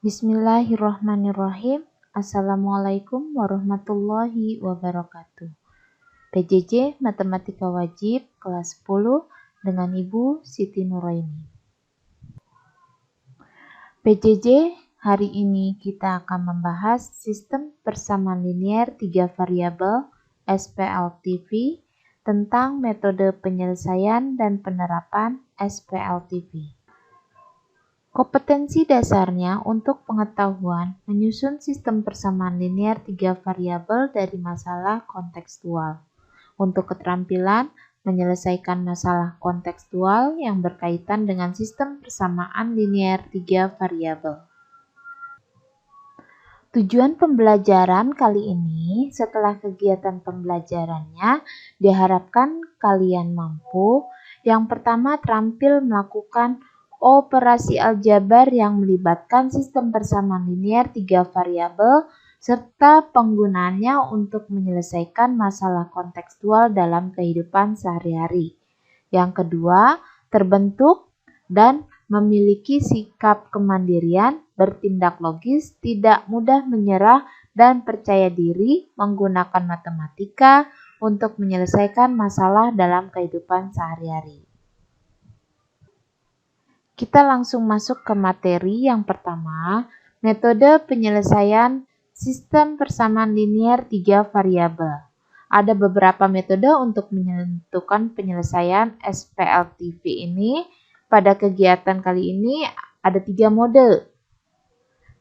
Bismillahirrahmanirrahim. Assalamualaikum warahmatullahi wabarakatuh. PJJ Matematika Wajib kelas 10 dengan Ibu Siti Nuraini. PJJ, hari ini kita akan membahas sistem persamaan linier 3 variabel SPLTV tentang metode penyelesaian dan penerapan SPLTV. Kompetensi dasarnya untuk pengetahuan menyusun sistem persamaan linier 3 variabel dari masalah kontekstual. Untuk keterampilan menyelesaikan masalah kontekstual yang berkaitan dengan sistem persamaan linier 3 variabel. Tujuan pembelajaran kali ini, setelah kegiatan pembelajarannya, diharapkan kalian mampu yang pertama terampil melakukan operasi aljabar yang melibatkan sistem persamaan linier 3 variabel serta penggunaannya untuk menyelesaikan masalah kontekstual dalam kehidupan sehari-hari. Yang kedua, terbentuk dan memiliki sikap kemandirian, bertindak logis, tidak mudah menyerah, dan percaya diri menggunakan matematika untuk menyelesaikan masalah dalam kehidupan sehari-hari. Kita langsung masuk ke materi yang pertama, metode penyelesaian sistem persamaan linier 3 variabel. Ada beberapa metode untuk menentukan penyelesaian SPLTV ini. Pada kegiatan kali ini ada 3 mode.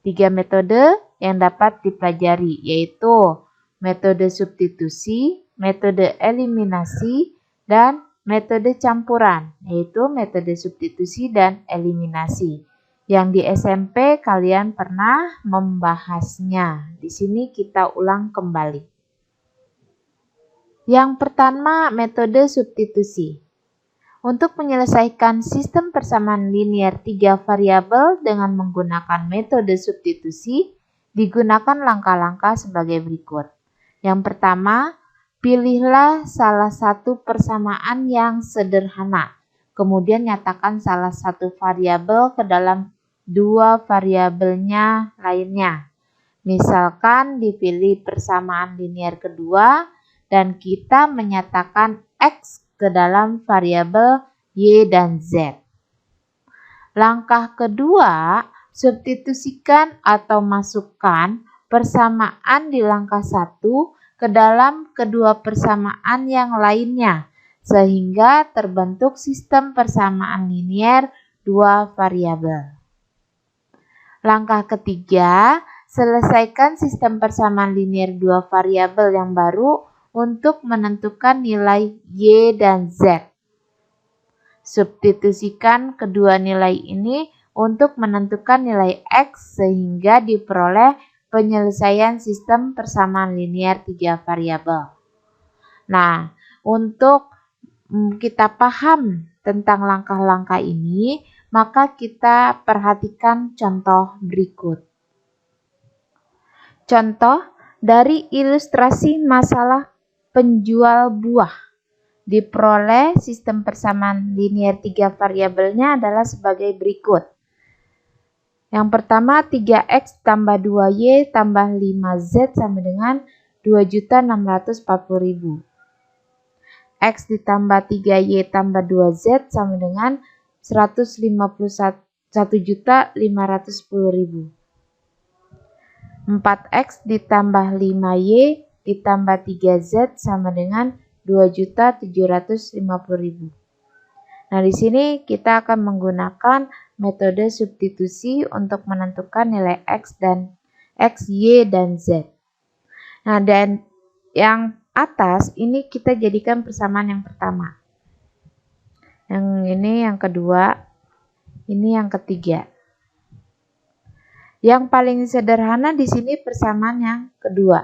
3 metode yang dapat dipelajari, yaitu metode substitusi, metode eliminasi, dan metode campuran, yaitu metode substitusi dan eliminasi. Yang di SMP kalian pernah membahasnya. Di sini kita ulang kembali. Yang pertama, metode substitusi. Untuk menyelesaikan sistem persamaan linier 3 variabel dengan menggunakan metode substitusi, digunakan langkah-langkah sebagai berikut. Yang pertama, pilihlah salah satu persamaan yang sederhana. Kemudian nyatakan salah satu variabel ke dalam 2 variabelnya lainnya. Misalkan dipilih persamaan linier kedua dan kita menyatakan X ke dalam variabel Y dan Z. Langkah kedua, substitusikan atau masukkan persamaan di langkah 1 ke dalam kedua persamaan yang lainnya, sehingga terbentuk sistem persamaan linier 2 variabel. Langkah ketiga, selesaikan sistem persamaan linier 2 variabel yang baru untuk menentukan nilai Y dan Z. Substitusikan kedua nilai ini untuk menentukan nilai X sehingga diperoleh penyelesaian sistem persamaan linier 3 variabel. Nah, untuk kita paham tentang langkah-langkah ini, maka kita perhatikan contoh berikut. Contoh dari ilustrasi masalah penjual buah. Diperoleh sistem persamaan linier 3 variabelnya adalah sebagai berikut. Yang pertama, 3X tambah 2Y tambah 5Z sama dengan 2.640.000. X ditambah 3Y tambah 2Z sama dengan 151.510.000. 4X ditambah 5Y ditambah 3Z sama dengan 2.750.000. Nah, di sini kita akan menggunakan metode substitusi untuk menentukan nilai X, Y, dan Z. Nah, dan yang atas ini kita jadikan persamaan yang pertama. Yang ini yang kedua, ini yang ketiga. Yang paling sederhana di sini persamaan yang kedua.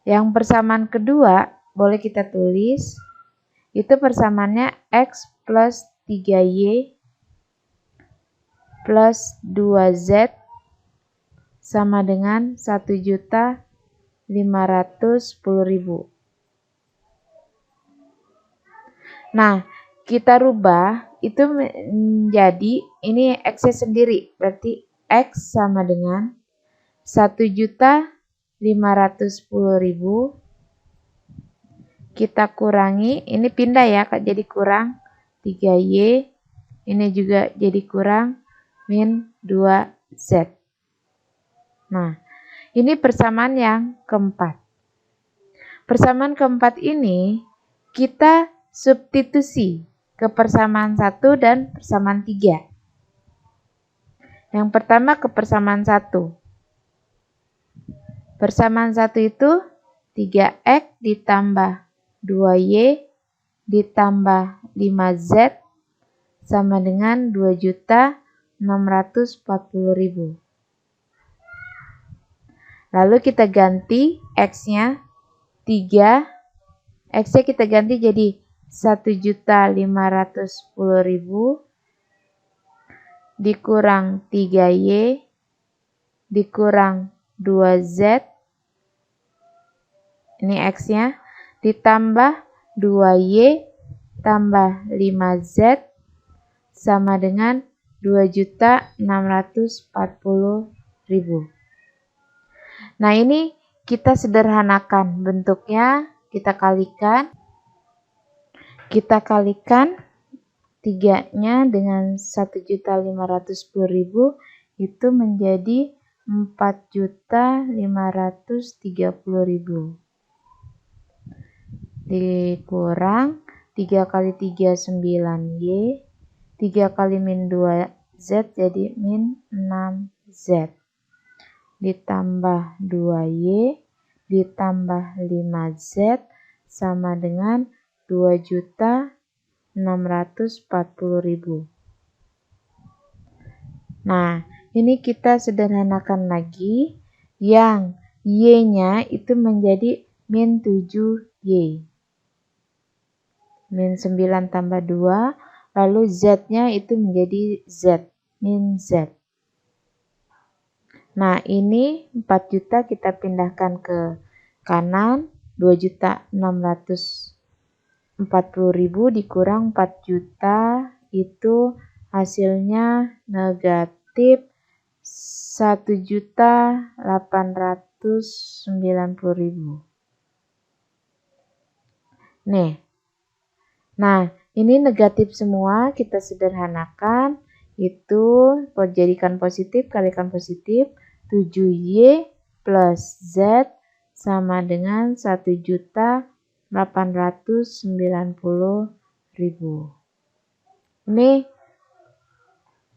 Yang persamaan kedua boleh kita tulis, itu persamaannya X plus 3Y plus 2Z sama dengan 1.510.000. Nah, kita rubah itu menjadi ini X-nya sendiri. Berarti X sama dengan 1.510.000 kita kurangi, ini pindah ya Kak, jadi kurang 3Y, ini juga jadi kurang min 2Z. Nah, ini persamaan yang keempat. Persamaan keempat ini kita substitusi ke persamaan 1 dan persamaan 3. Yang pertama ke persamaan 1. Persamaan 1 itu 3X ditambah 2Y ditambah 5Z sama dengan 2.640.000. Lalu kita ganti X-nya 3, X-nya kita ganti jadi 1.510.000 dikurang 3Y dikurang 2Z, ini X-nya, ditambah 2Y tambah 5Z sama dengan 2.640.000. Nah, ini kita sederhanakan bentuknya, kita kalikan 3-nya dengan 1.510.000 itu menjadi 4.530.000. Dikurang 3 kali 3 9Y, 3 kali min 2Z jadi min 6Z, ditambah 2Y ditambah 5Z sama dengan 2.640.000. Nah, ini kita sederhanakan lagi, yang Y-nya itu menjadi min 7Y. Min 9 tambah 2, lalu Z-nya itu menjadi Z, min Z. Nah, ini 4 juta kita pindahkan ke kanan, 2.640.000 dikurang 4 juta itu hasilnya negatif 1.890.000. Nah, ini negatif semua, kita sederhanakan, itu jadikan positif, kalikan positif, 7Y plus Z sama dengan 1.890.000. Ini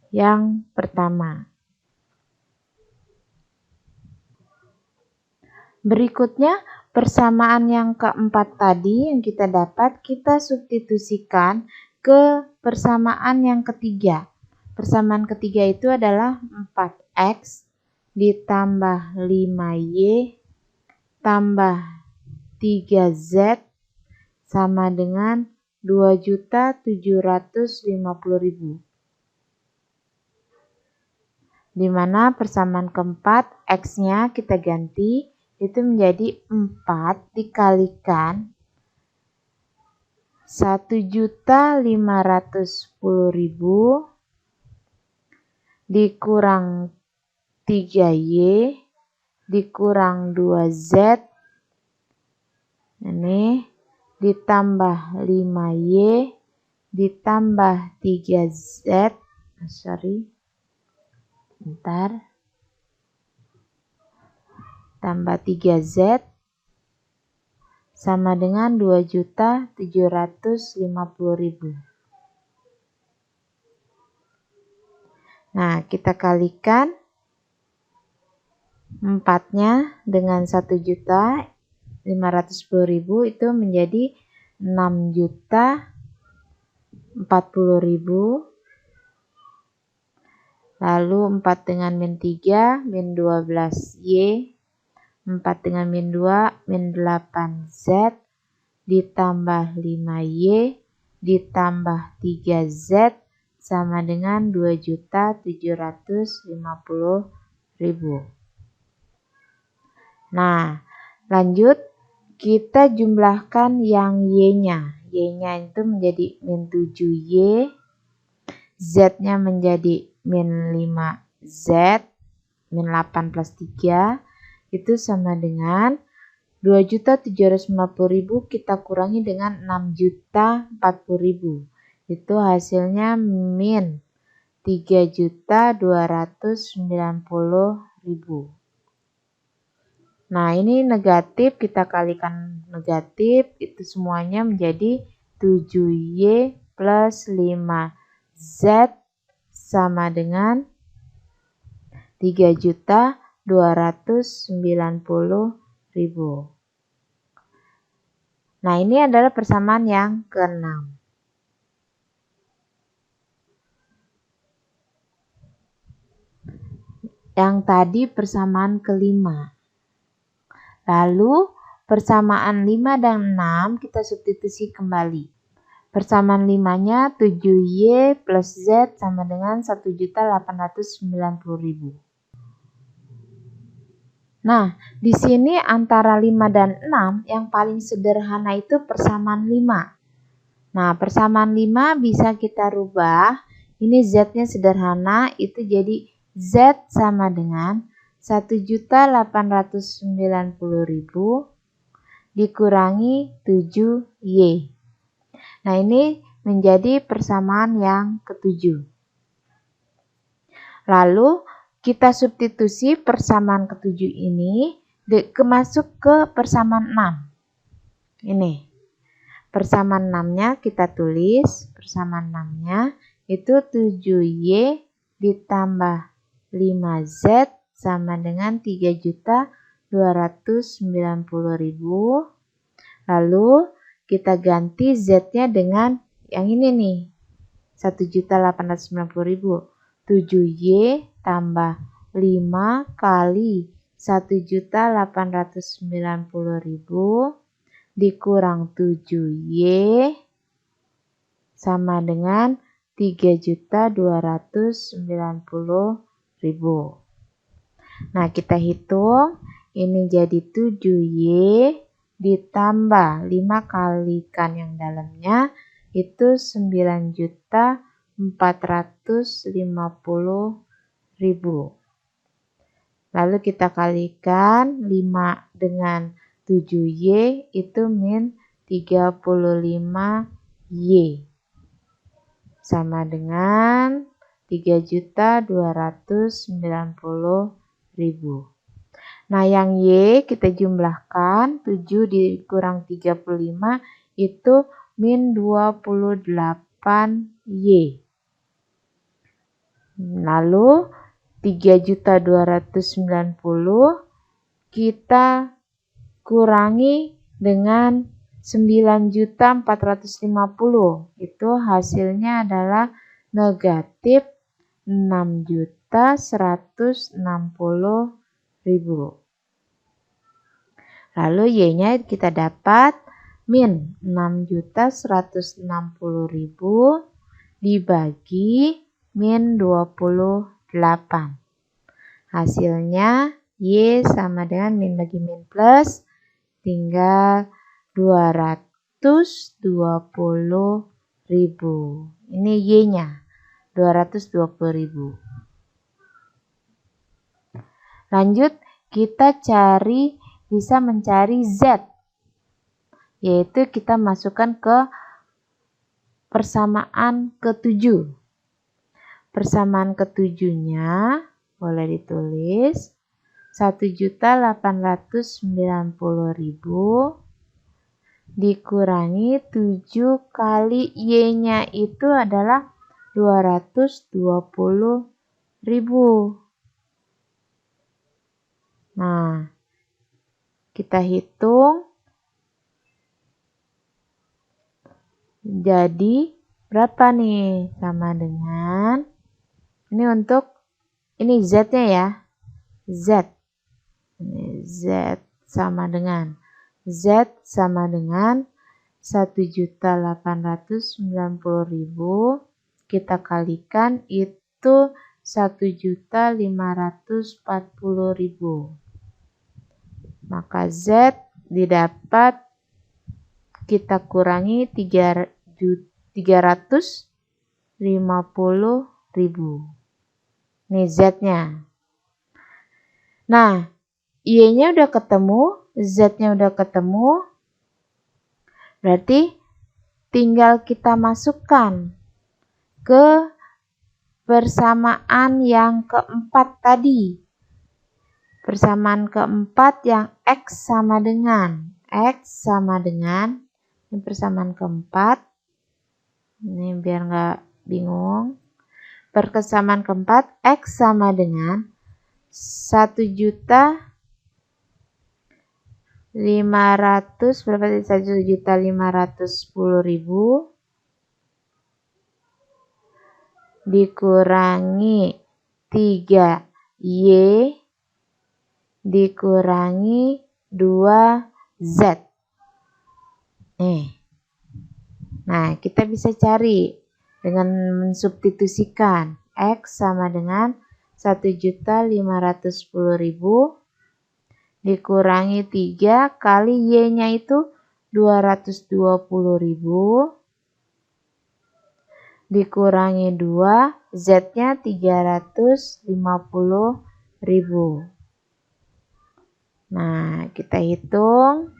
yang pertama. Berikutnya, persamaan yang keempat tadi yang kita dapat, kita substitusikan ke persamaan yang ketiga. Persamaan ketiga itu adalah 4X ditambah 5Y tambah 3Z sama dengan 2.750.000. Di mana persamaan keempat X-nya kita ganti itu menjadi 4 dikalikan 1.510.000 dikurang 3Y dikurang 2Z, ini ditambah 5Y ditambah 3Z, tambah 3Z sama dengan 2.750.000. Nah, kita kalikan 4-nya dengan 1.510.000 itu menjadi 6.040.000. Lalu 4 dengan min 3, min 12Y, 4 dengan min 2, min 8Z, ditambah 5Y, ditambah 3Z, sama dengan 2.750.000. Nah, lanjut kita jumlahkan yang Y-nya. Y-nya itu menjadi min 7Y, Z-nya menjadi min 5Z, min 8 plus 3, itu sama dengan 2.750.000 kita kurangi dengan 6.040.000. Itu hasilnya min 3.290.000. Nah, ini negatif, kita kalikan negatif, itu semuanya menjadi 7Y plus 5Z sama dengan 3.290.000. Nah, ini adalah persamaan yang ke-6. Yang tadi persamaan ke-5. Lalu persamaan 5 dan 6 kita substitusi kembali. Persamaan 5-nya 7Y plus Z sama dengan 1.890.000. Nah, di sini antara 5 dan 6 yang paling sederhana itu persamaan 5. Nah, persamaan 5 bisa kita rubah. Ini Z-nya sederhana, itu jadi Z sama dengan 1.890.000 dikurangi 7Y. Nah, ini menjadi persamaan yang ke-7. Lalu kita substitusi persamaan ke-7 ini masuk ke persamaan 6. Ini. Persamaan 6-nya kita tulis. Persamaan 6-nya itu 7Y ditambah 5Z sama dengan 3.290.000. Lalu kita ganti Z-nya dengan yang ini nih. 1.890.000. 7Y tambah 5 kali 1.890.000 dikurang 7Y sama dengan 3.290.000. Nah, kita hitung, ini jadi 7Y ditambah 5 kalikan yang dalamnya itu 9.450.000. Lalu kita kalikan 5 dengan 7Y itu min 35Y sama dengan 3.290.000. Nah, yang Y kita jumlahkan 7 dikurang 35 itu min 28Y. Lalu 3.290 kita kurangi dengan 9.450. Itu hasilnya adalah negatif 6.160.000. Lalu Y-nya kita dapat min 6.160.000 dibagi min 28. Hasilnya Y sama dengan min bagi min plus, tinggal 220.000. Ini Y-nya, 220.000. Lanjut, kita bisa mencari Z. Yaitu kita masukkan ke persamaan ke-7. Persamaan ke-7-nya boleh ditulis 1.890.000 dikurangi 7 kali Y-nya itu adalah 220.000. Nah, kita hitung. Jadi berapa nih? Sama dengan ini untuk ini Z-nya ya. Z. Ini Z sama dengan 1.890.000 kita kalikan itu 1.540.000. Maka Z didapat kita kurangi 350.000. Nih Z-nya. Nah, Y-nya udah ketemu, Z-nya udah ketemu. Berarti tinggal kita masukkan ke persamaan yang keempat tadi. Persamaan keempat yang X sama dengan. Ini persamaan keempat. Ini biar nggak bingung. Persamaan keempat X sama dengan 1.500.000 berapa tadi? 1.510.000 dikurangi 3Y dikurangi 2Z. Nah, kita bisa cari dengan mensubstitusikan X sama dengan 1.510.000 dikurangi 3 kali Y-nya itu 220.000 dikurangi 2, Z-nya 350.000. Nah, kita hitung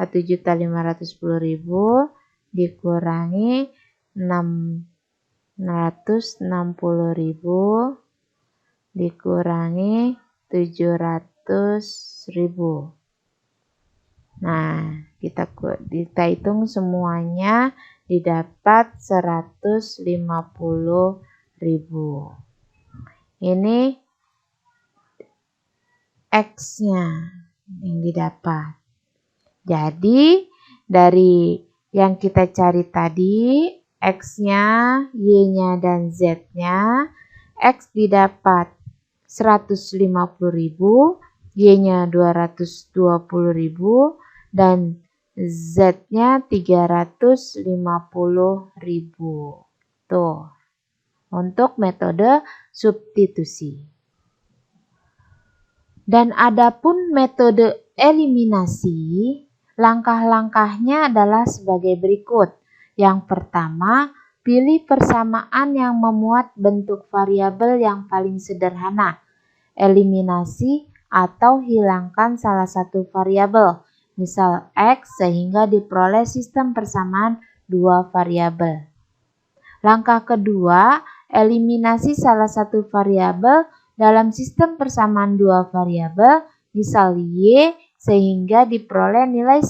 1.510.000 dikurangi 660.000 dikurangi 700.000. Nah, kita hitung semuanya didapat 150.000. Ini X-nya yang didapat. Jadi dari yang kita cari tadi, X-nya, Y-nya, dan Z-nya, X didapat 150.000, Y-nya 220.000, dan Z-nya 350.000. Tuh, untuk metode substitusi. Dan adapun metode eliminasi, langkah-langkahnya adalah sebagai berikut. Yang pertama, pilih persamaan yang memuat bentuk variabel yang paling sederhana. Eliminasi atau hilangkan salah satu variabel, misal X, sehingga diperoleh sistem persamaan dua variabel. Langkah kedua, eliminasi salah satu variabel dalam sistem persamaan dua variabel, misal Y, sehingga diperoleh nilai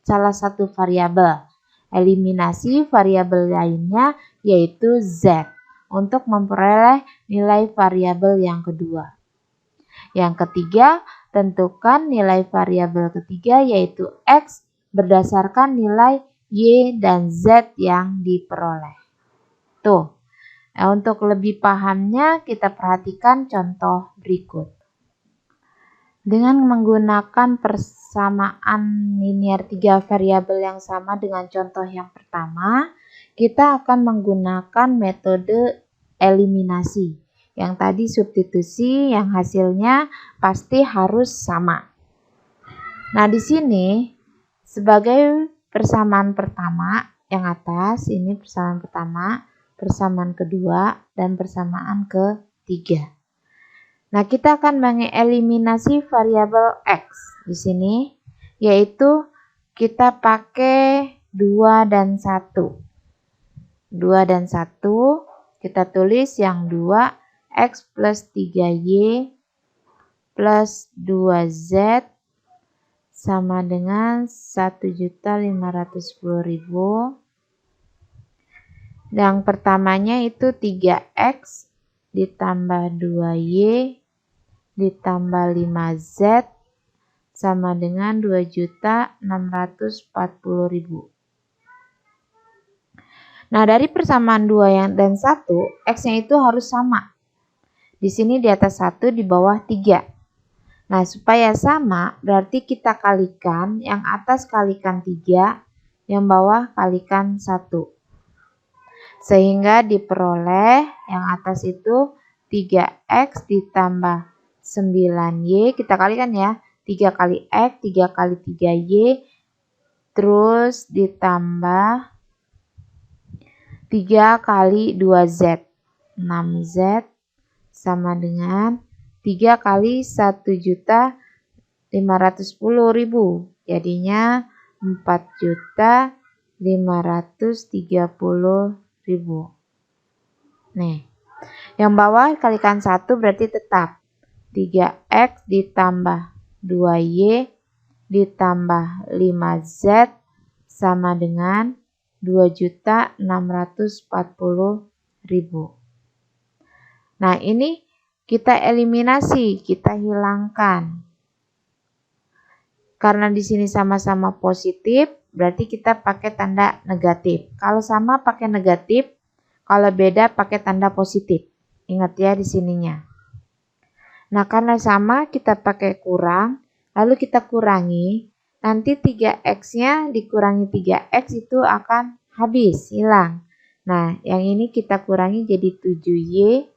salah satu variabel. Eliminasi variabel lainnya yaitu Z untuk memperoleh nilai variabel yang kedua. Yang ketiga, tentukan nilai variabel ketiga yaitu X berdasarkan nilai Y dan Z yang diperoleh. Tuh. Nah, untuk lebih pahamnya kita perhatikan contoh berikut. Dengan menggunakan persamaan linear 3 variabel yang sama dengan contoh yang pertama, kita akan menggunakan metode eliminasi. Yang tadi substitusi, yang hasilnya pasti harus sama. Nah, di sini sebagai persamaan pertama, yang atas ini persamaan pertama, persamaan kedua, dan persamaan ketiga. Nah, kita akan mengeliminasi variabel X di sini, yaitu kita pakai 2 dan 1. 2 dan 1, kita tulis yang 2, X plus 3Y plus 2Z sama dengan 1.510.000. Yang pertamanya itu 3X ditambah 2Y ditambah 5Z sama dengan 2.640.000. Nah, dari persamaan 2 dan 1, X-nya itu harus sama. Di sini di atas 1, di bawah 3. Nah, supaya sama, berarti kita kalikan, yang atas kalikan 3, yang bawah kalikan 1. Sehingga diperoleh yang atas itu 3X ditambah 9Y, kita kalikan ya, 3 kali X, 3 kali 3Y, terus ditambah 3 kali 2Z, 6Z sama dengan 3 kali 1.510.000, jadinya 4.530.000. Nih, yang bawah kalikan 1 berarti tetap 3X ditambah 2Y ditambah 5Z sama dengan 2.640.000. Nah, ini kita eliminasi, kita hilangkan. Karena di sini sama-sama positif, berarti kita pakai tanda negatif. Kalau sama pakai negatif, kalau beda pakai tanda positif. Ingat ya di sininya. Nah, karena sama kita pakai kurang, lalu kita kurangi, nanti 3X-nya dikurangi 3X itu akan habis, hilang. Nah, yang ini kita kurangi jadi 7Y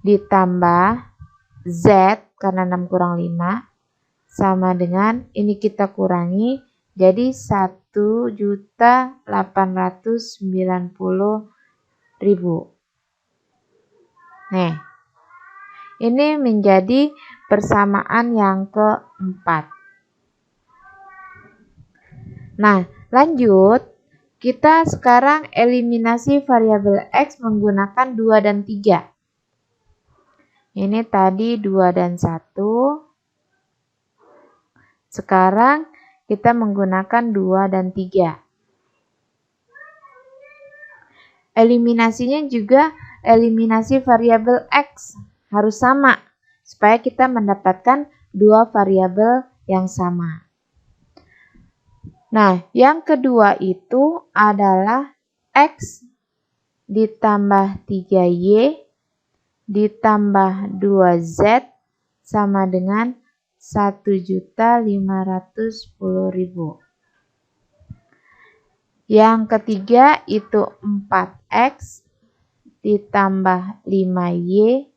ditambah Z karena 6 kurang 5 sama dengan ini kita kurangi jadi 1.890.000. Nih, ini menjadi persamaan yang keempat. Nah, lanjut. Kita sekarang eliminasi variabel X menggunakan 2 dan 3. Ini tadi 2 dan 1. Sekarang kita menggunakan 2 dan 3. Eliminasinya juga eliminasi variabel X. Harus sama, supaya kita mendapatkan 2 variabel yang sama. Nah, yang kedua itu adalah X ditambah 3Y ditambah 2Z sama dengan 1.510.000. Yang ketiga itu 4X ditambah 5Y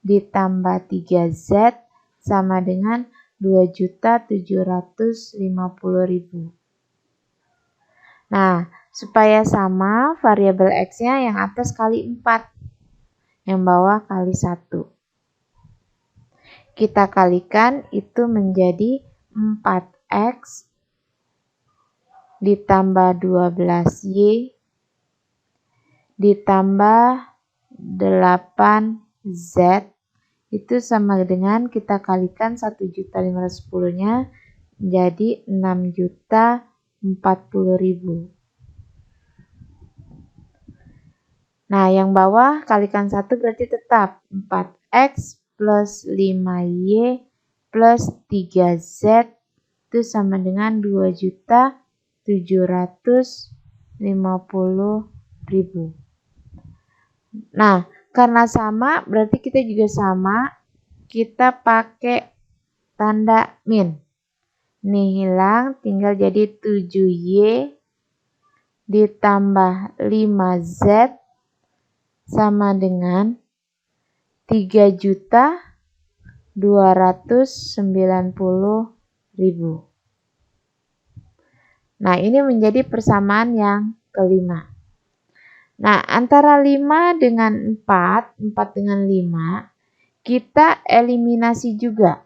ditambah 3Z sama dengan 2.750.000. Nah, supaya sama variabel X-nya yang atas kali 4, yang bawah kali 1. Kita kalikan itu menjadi 4X ditambah 12Y ditambah 8Z itu sama dengan kita kalikan 1.510.000-nya jadi 6.040.000. Nah, yang bawah kalikan 1 berarti tetap 4X plus 5Y plus 3Z itu sama dengan 2.750.000. Nah, karena sama berarti kita juga sama, kita pakai tanda min. Ini hilang, tinggal jadi 7Y ditambah 5Z sama dengan 3.290.000. Nah, ini menjadi persamaan yang kelima. Nah, antara 5 dengan 4 dengan 5, kita eliminasi juga.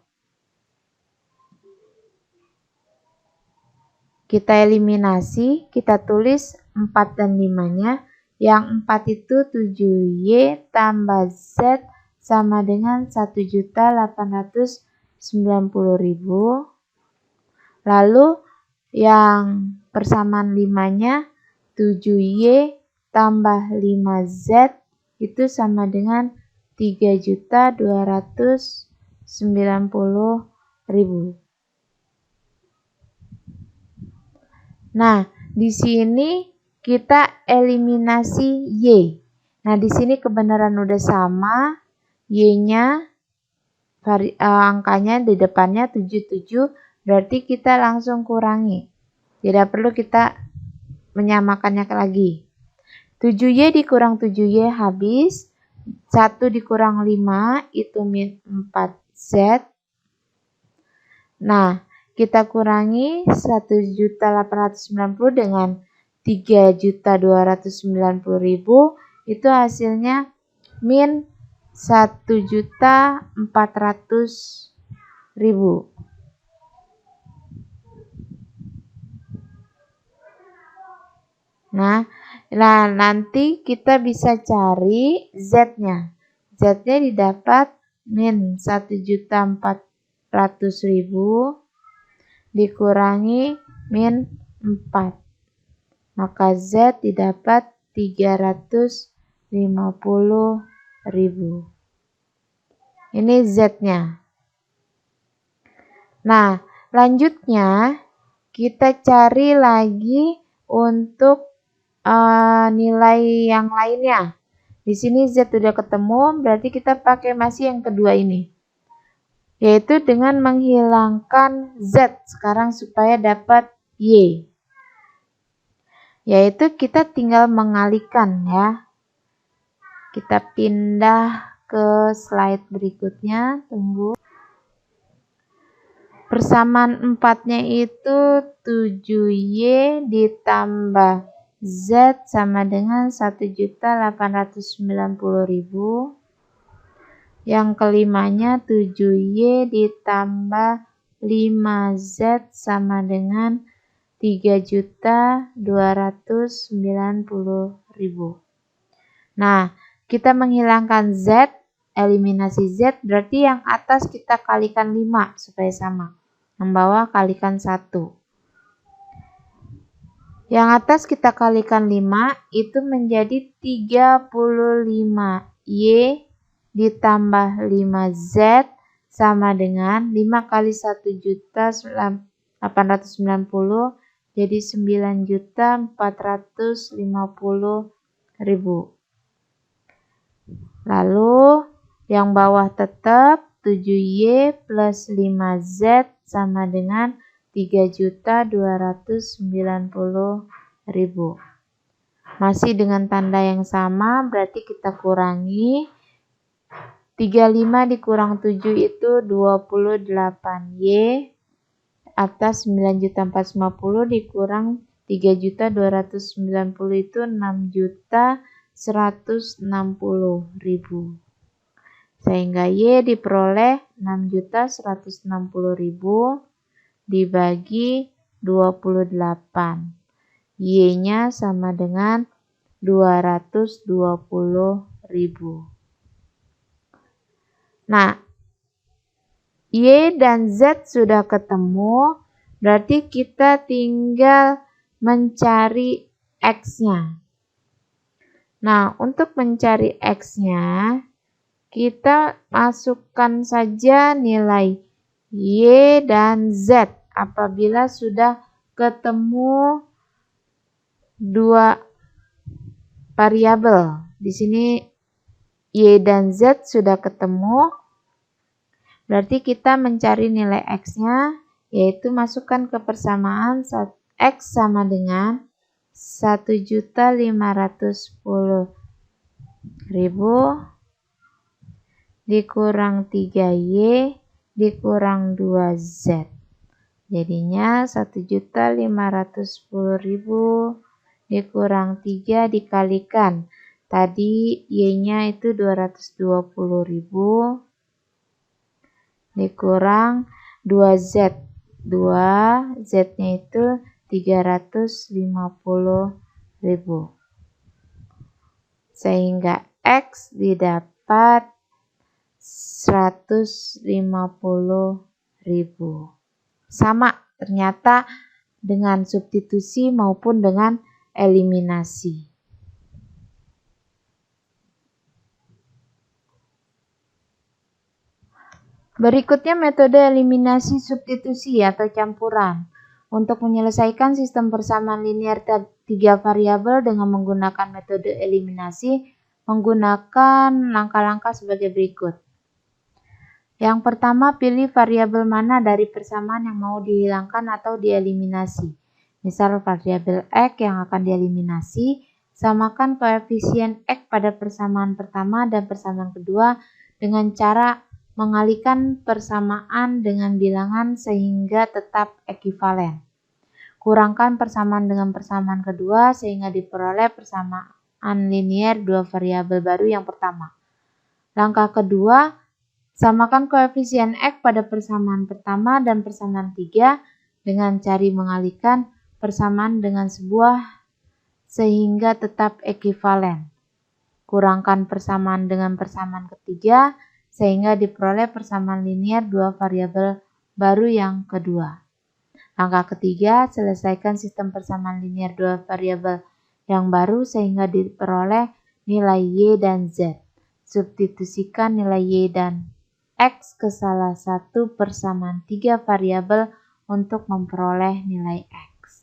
Kita eliminasi, kita tulis 4 dan 5-nya. Yang 4 itu 7Y tambah Z sama dengan 1.890.000. Lalu yang persamaan 5-nya 7Y tambah 5Z itu sama dengan 3.290.000. Nah, di sini kita eliminasi Y. Nah, di sini kebenaran udah sama, Y-nya angkanya di depannya 77, berarti kita langsung kurangi. Tidak perlu kita menyamakannya lagi. 7Y dikurang 7Y habis, 1 dikurang 5 itu min 4Z, Nah, kita kurangi 1.890 dengan 3.290.000, itu hasilnya min 1.400.000. Nah, nanti kita bisa cari Z-nya. Z-nya didapat min 1.400.000 dikurangi min 4. Maka Z didapat 350.000. Ini Z-nya. Nah, lanjutnya kita cari lagi untuk nilai yang lainnya. Di sini Z sudah ketemu, berarti kita pakai masih yang kedua ini. Yaitu dengan menghilangkan Z sekarang supaya dapat Y. Yaitu kita tinggal mengalihkan ya. Kita pindah ke slide berikutnya, tunggu. Persamaan 4-nya itu 7Y ditambah Z sama dengan 1.890.000. Yang kelimanya 7Y ditambah 5Z sama dengan 3.290.000. Nah, kita menghilangkan Z, eliminasi Z, berarti yang atas kita kalikan 5 supaya sama. Yang bawah kalikan 1. Yang atas kita kalikan 5 itu menjadi 35Y ditambah 5Z sama dengan 5 kali 1.890 jadi 9.450.000. Lalu yang bawah tetap 7Y plus 5Z sama dengan 3.290.000. Masih dengan tanda yang sama, berarti kita kurangi 35 dikurang 7 itu 28Y atas 9.450 dikurang 3.290 itu 6.160.000. Sehingga Y diperoleh 6.160.000 dibagi 28. Y-nya sama dengan 220.000. Nah, Y dan Z sudah ketemu, berarti kita tinggal mencari X-nya. Nah, untuk mencari X-nya, kita masukkan saja nilai Y dan Z apabila sudah ketemu dua variabel. Di sini Y dan Z sudah ketemu, berarti kita mencari nilai X-nya, yaitu masukkan ke persamaan X sama dengan 1.510.000 dikurang 3Y dikurang 2Z. Jadinya 1.510.000 dikurang 3 dikalikan. Tadi Y-nya itu 220.000 dikurang 2Z. 2Z-nya itu 350.000. Sehingga X didapat 150.000. Sama ternyata dengan substitusi maupun dengan eliminasi. Berikutnya metode eliminasi substitusi atau campuran. Untuk menyelesaikan sistem persamaan linear 3 variabel dengan menggunakan metode eliminasi, menggunakan langkah-langkah sebagai berikut. Yang pertama, pilih variabel mana dari persamaan yang mau dihilangkan atau dieliminasi. Misal variabel X yang akan dieliminasi, samakan koefisien X pada persamaan pertama dan persamaan kedua dengan cara mengalihkan persamaan dengan bilangan sehingga tetap ekivalen. Kurangkan persamaan dengan persamaan kedua sehingga diperoleh persamaan linier dua variabel baru yang pertama. Langkah kedua, samakan koefisien X pada persamaan pertama dan persamaan 3 dengan cara mengalihkan persamaan dengan sebuah sehingga tetap ekivalen. Kurangkan persamaan dengan persamaan ketiga sehingga diperoleh persamaan linier dua variabel baru yang kedua. Langkah ketiga, selesaikan sistem persamaan linier dua variabel yang baru sehingga diperoleh nilai Y dan Z. Substitusikan nilai Y dan X ke salah satu persamaan 3 variabel untuk memperoleh nilai X.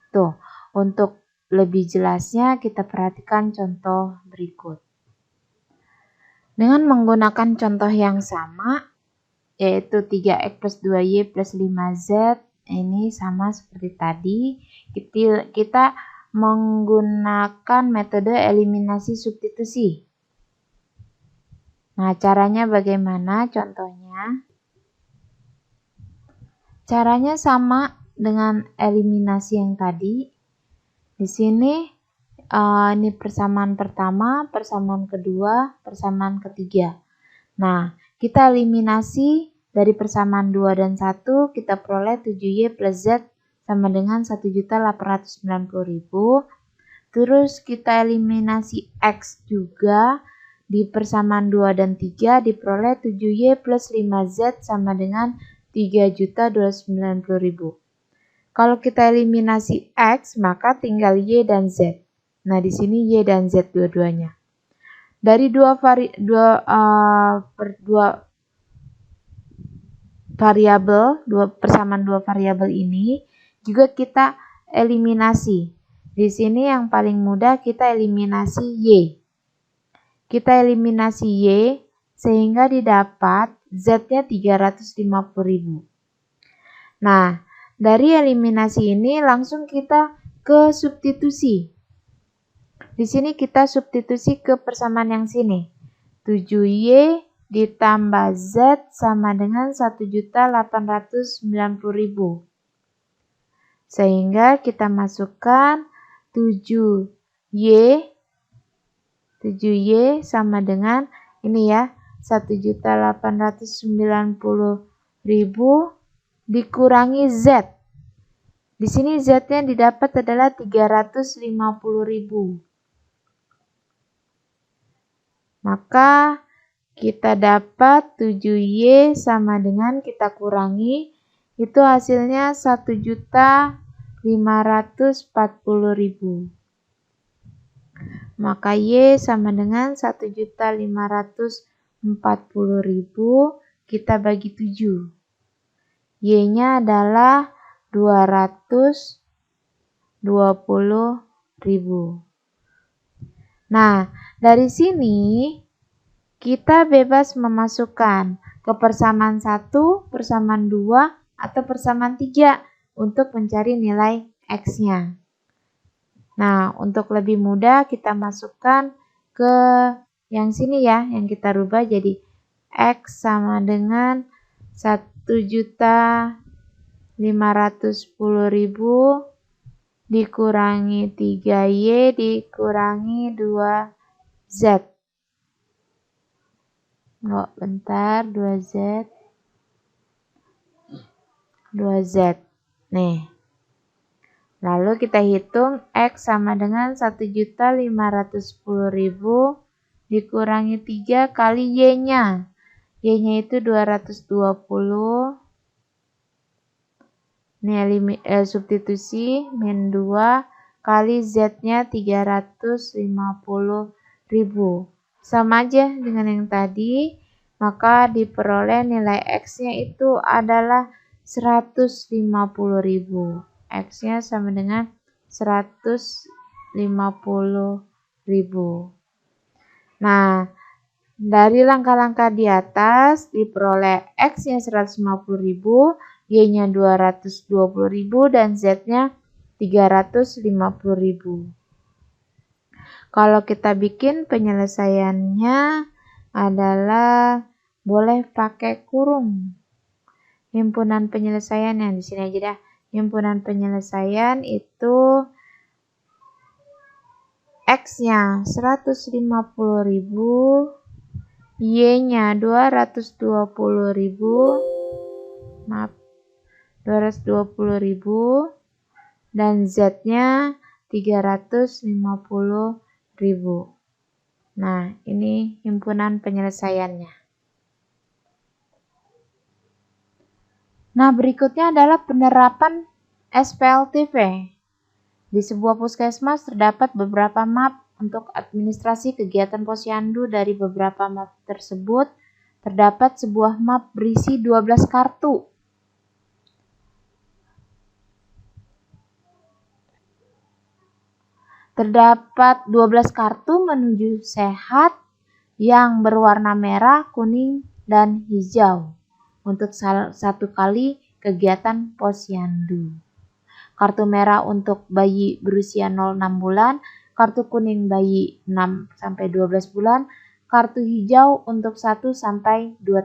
Tuh, untuk lebih jelasnya kita perhatikan contoh berikut. Dengan menggunakan contoh yang sama, yaitu 3X plus 2Y plus 5Z, ini sama seperti tadi. Kita menggunakan metode eliminasi substitusi. Nah, caranya bagaimana? Contohnya, caranya sama dengan eliminasi yang tadi. Di sini ini persamaan pertama, persamaan kedua, persamaan ketiga. Nah, kita eliminasi dari persamaan 2 dan 1, kita peroleh 7Y plus Z sama dengan 1.890.000. Terus kita eliminasi X juga di persamaan 2 dan 3 diperoleh 7Y plus 5Z sama dengan 3.290.000. Kalau kita eliminasi X, maka tinggal Y dan Z. Nah, di sini Y dan Z dua-duanya. Dari dua persamaan dua variabel ini juga kita eliminasi. Di sini yang paling mudah kita eliminasi Y. Kita eliminasi Y sehingga didapat Z-nya 350.000. Nah, dari eliminasi ini langsung kita ke substitusi. Di sini kita substitusi ke persamaan yang sini. 7Y ditambah Z sama dengan 1.890.000. Sehingga kita masukkan 7Y sama dengan ini ya, 1.890.000 dikurangi Z. Di sini Z-nya didapat adalah 350.000. Maka kita dapat 7Y sama dengan kita kurangi, itu hasilnya 1.540.000. Maka Y sama dengan 1.540.000, kita bagi 7. Y-nya adalah 220.000. Nah, dari sini kita bebas memasukkan ke persamaan 1, persamaan 2, atau persamaan 3 untuk mencari nilai X-nya. Nah, untuk lebih mudah kita masukkan ke yang sini ya, yang kita rubah jadi X sama dengan 1.510.000 dikurangi 3Y dikurangi 2Z. Oh, bentar, 2Z. Nih. Lalu kita hitung X sama dengan 1.510.000 dikurangi 3 kali Y-nya. Y-nya itu 220. Ini substitusi min 2 kali Z-nya 350.000. Sama aja dengan yang tadi, maka diperoleh nilai X-nya itu adalah 150.000. X-nya sama dengan 150.000. Nah, dari langkah-langkah di atas diperoleh X-nya 150.000, Y-nya 220.000 dan Z-nya 350.000. Kalau kita bikin penyelesaiannya adalah boleh pakai kurung. Himpunan penyelesaian yang di sini aja dah. Himpunan penyelesaian itu X-nya 150.000, Y-nya 220.000, maaf, 220.000, dan Z-nya 350.000. Nah, ini himpunan penyelesaiannya. Nah, berikutnya adalah penerapan SPLTV. Di sebuah puskesmas terdapat beberapa map untuk administrasi kegiatan posyandu. Dari beberapa map tersebut, terdapat sebuah map berisi 12 kartu. Terdapat 12 kartu menuju sehat yang berwarna merah, kuning, dan hijau untuk satu kali kegiatan posyandu. Kartu merah untuk bayi berusia 0-6 bulan, kartu kuning bayi 6-12 bulan, kartu hijau untuk 1-2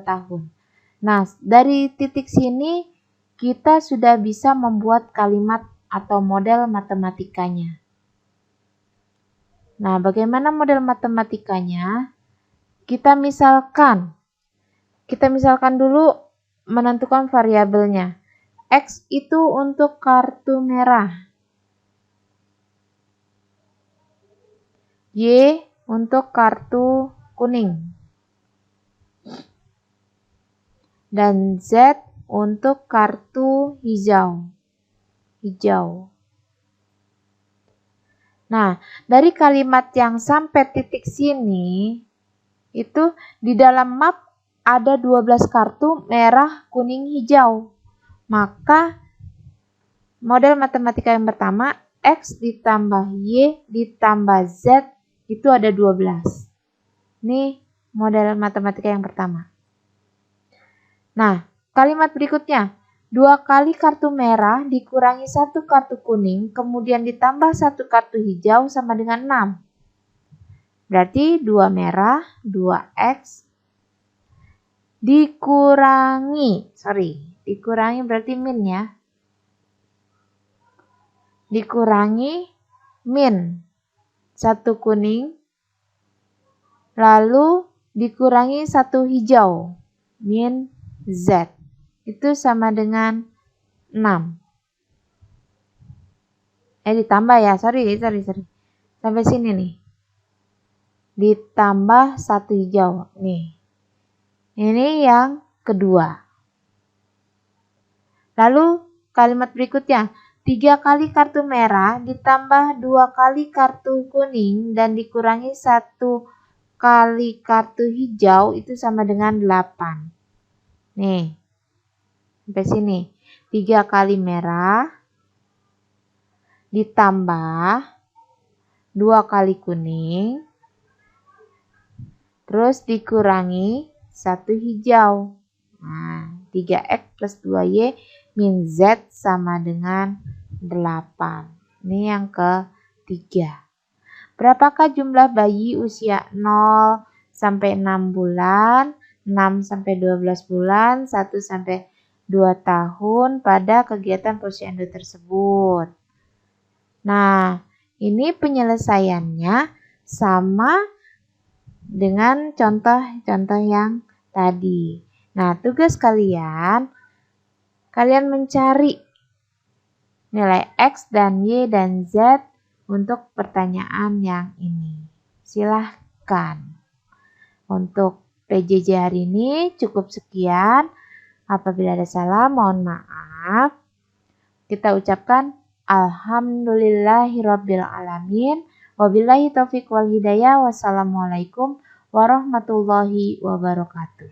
tahun. Nah, dari titik sini kita sudah bisa membuat kalimat atau model matematikanya. Nah, bagaimana model matematikanya? Kita misalkan dulu menentukan variabelnya. X itu untuk kartu merah, Y untuk kartu kuning, dan Z untuk kartu hijau. Nah, dari kalimat yang sampai titik sini, itu di dalam map ada 12 kartu merah, kuning, hijau. Maka model matematika yang pertama, X ditambah Y ditambah Z itu ada 12. Ini model matematika yang pertama. Nah, kalimat berikutnya, 2 kali kartu merah dikurangi 1 kartu kuning, kemudian ditambah 1 kartu hijau sama dengan 6. Berarti 2 merah, 2X dikurangi berarti min ya. Dikurangi min 1 kuning, lalu dikurangi 1 hijau, min Z. Itu sama dengan 6. Ditambah ya, sorry. Sampai sini nih. Ditambah 1 hijau, nih. Ini yang kedua. Lalu kalimat berikutnya, 3 kali kartu merah ditambah 2 kali kartu kuning dan dikurangi 1 kali kartu hijau itu sama dengan 8. Nih, sampai sini. 3 kali merah ditambah 2 kali kuning, terus dikurangi 1 hijau. Nah, 3X plus 2Y min Z sama dengan 8. Ini yang ketiga. Berapakah jumlah bayi usia 0 sampai 6 bulan, 6 sampai 12 bulan, 1 sampai 2 tahun pada kegiatan posyandu tersebut? Nah, ini penyelesaiannya sama dengan contoh-contoh yang tadi. Nah, tugas kalian mencari nilai X dan Y dan Z untuk pertanyaan yang ini. Silahkan. Untuk PJJ hari ini cukup sekian. Apabila ada salah, mohon maaf. Kita ucapkan Alhamdulillahirabbil alamin. Wabillahi taufiq wal hidayah. Wassalamualaikum warahmatullahi wabarakatuh.